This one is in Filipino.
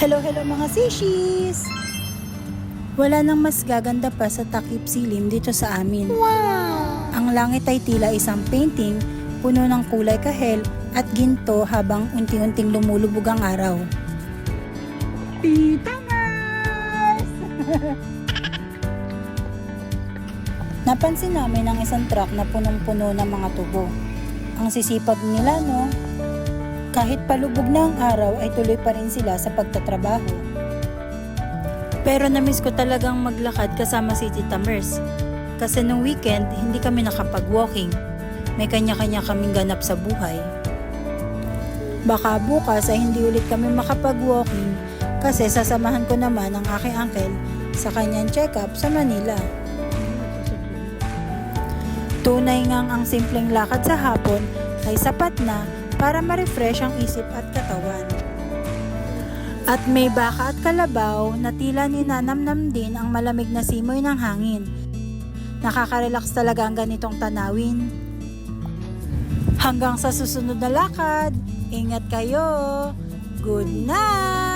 Hello, hello mga sishis! Wala nang mas gaganda pa sa takip silim dito sa amin. Wow! Ang langit ay tila isang painting, puno ng kulay kahel at ginto habang unti-unting lumulubog ang araw. Tita Mars! Napansin namin ang isang truck na punong-puno ng mga tubo. Ang sisipag nila, no? Kahit palubog na ang araw ay tuloy pa rin sila sa pagtatrabaho. Pero namiss ko talagang maglakad kasama si Tita Mers. Kasi nung weekend, hindi kami nakapag-walking. May kanya-kanya kaming ganap sa buhay. Baka bukas ay hindi ulit kami makapag-walking kasi sasamahan ko naman ang aking uncle sa kanyang check-up sa Manila. Tunay ngang ang simpleng lakad sa hapon ay sapat na para ma-refresh ang isip at katawan. At may baka at kalabaw na tila ninanamnam din ang malamig na simoy ng hangin. Nakaka-relax talaga ang ganitong tanawin. Hanggang sa susunod na lakad, ingat kayo! Good night!